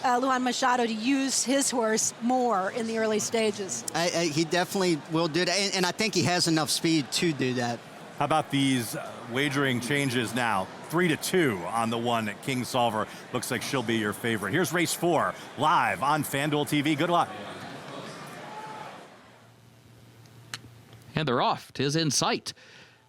Luan Machado to use his horse more in the early stages. He definitely will do that, and I think he has enough speed to do that. How about these wagering changes now? 3-2 on the one at King Solver. Looks like she'll be your favorite. Here's race 4, live on FanDuel TV. Good luck. And they're off. 'Tis in sight.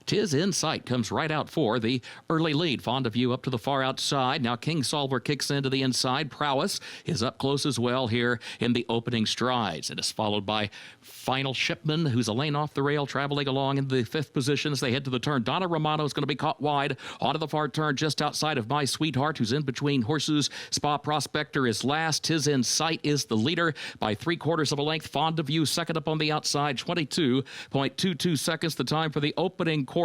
'Tis in sight comes right out for the early lead. Fond of You up to the far outside. Now King Solver kicks into the inside. Prowess is up close as well here in the opening strides. It is followed by Final Shipman, who's a lane off the rail, traveling along in the 5th position as they head to the turn. Donna Romano is going to be caught wide onto the far turn just outside of My Sweetheart, who's in between horses. Spa Prospector is last. 'Tis in sight is the leader by 3/4 of a length. Fond of You second up on the outside. 22.22 seconds the time for the opening quarter.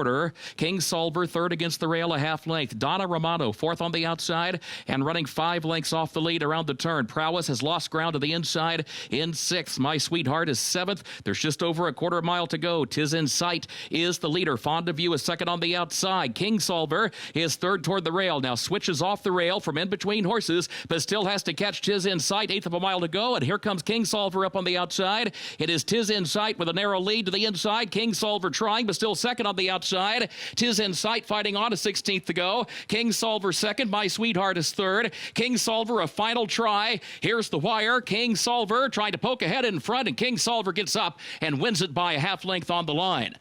King Solver third against the rail, a half length. Donna Romano fourth on the outside and running 5 lengths off the lead around the turn. Prowess has lost ground to the inside in 6th. My Sweetheart is 7th. There's just over a quarter mile to go. 'Tis in sight is the leader. Fond of You is second on the outside. King Solver is third toward the rail. Now switches off the rail from in between horses, but still has to catch 'Tis in sight. 1/8 of a mile to go, and here comes King Solver up on the outside. It is 'Tis in sight with a narrow lead to the inside. King Solver trying, but still second on the outside. 'Tis in sight fighting on, a 16th to go. King Solver second. My Sweetheart is third. King Solver a final try. Here's the wire. King Solver trying to poke ahead in front, and King Solver gets up and wins it by a half length on the line.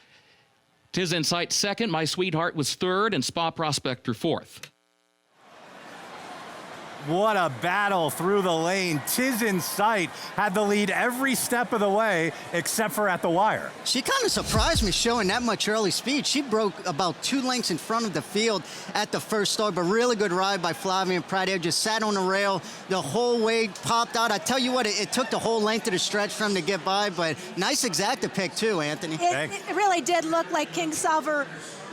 'Tis in sight second. My Sweetheart was third, and Spa Prospector fourth. What a battle through the lane. 'Tis in sight had the lead every step of the way except for at the wire. She kind of surprised me showing that much early speed. She broke about 2 lengths in front of the field at the first start, but really good ride by Flavien Prat. Just sat on the rail the whole way, popped out. I tell you what, it took the whole length of the stretch for him to get by, but nice exacta pick too, Anthony. It really did look like King Solver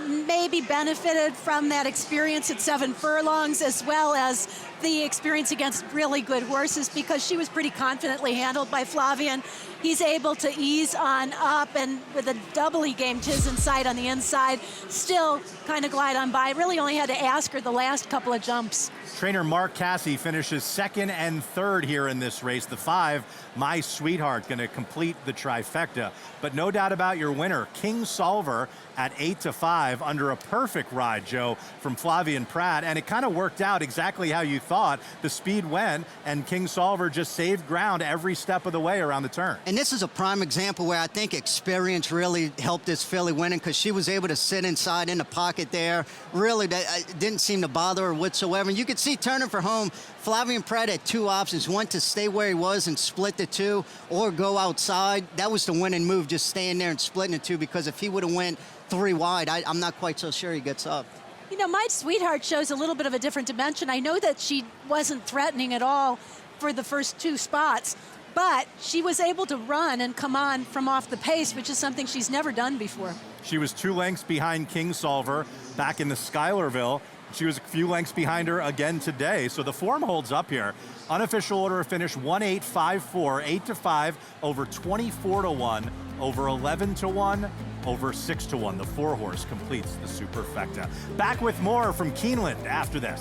maybe benefited from that experience at 7 furlongs, as well as the experience against really good horses, because she was pretty confidently handled by Flavien. He's able to ease on up, and with a doubly game 'Tis in sight on the inside, still kind of glide on by. Really only had to ask her the last couple of jumps. Trainer Mark Casse finishes 2nd and 3rd here in this race. The 5, My Sweetheart, going to complete the trifecta. But no doubt about your winner, King Solver at 8-5 under a perfect ride, Joe, from Flavien Prat. And it kind of worked out exactly how you thought. The speed went, and King Solver just saved ground every step of the way around the turn. And this is a prime example where I think experience really helped this filly winning, because she was able to sit inside in the pocket there. Really, that didn't seem to bother her whatsoever. And you could see turning for home, Flavien Prat had 2 options. One, to stay where he was and split the 2, or go outside. That was the winning move, just staying there and splitting the 2, because if he would have went 3 wide, I'm not quite so sure he gets up. You know, My Sweetheart shows a little bit of a different dimension. I know that she wasn't threatening at all for the first 2 spots, but she was able to run and come on from off the pace, which is something she's never done before. She was 2 lengths behind King Solver back in the Schuylerville. She was a few lengths behind her again today, so the form holds up here. Unofficial order of finish 1-8-5-4, 8-5, over 24-1, over 11-1, over 6-1. The 4-horse completes the superfecta. Back with more from Keeneland after this.